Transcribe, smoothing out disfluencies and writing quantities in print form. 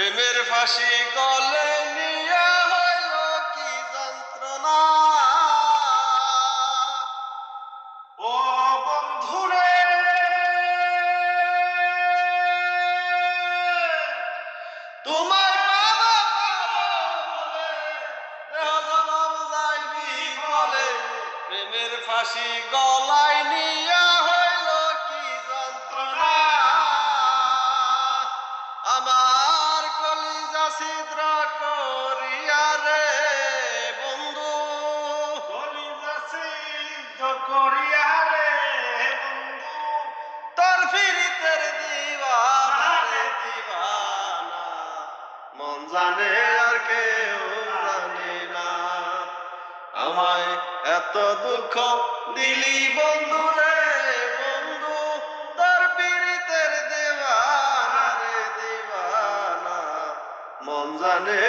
প্রেমের ফাঁসি গলে নিয়া হইল কি যন্ত্রণা। ও বন্ধুরে তোমার বাবা বলে দেহ জনম যাইবি বলে, প্রেমের ফাঁসি গলায় নিয়া হইল কি যন্ত্রণা। আমার কলিজা ছিদ্র করিয়া রে বন্ধু, কলিজা ছিদ্র করিয়া রে বন্ধু, তোর ফিরিতের দিবানা রে দিবানা, মন জানে আর কেউ জানে না। আমায় এত দুঃখ দিলি বন্ধু রে বন্ধু, তোর পীড়িতের দিবানা রে দিবানা, মন জানে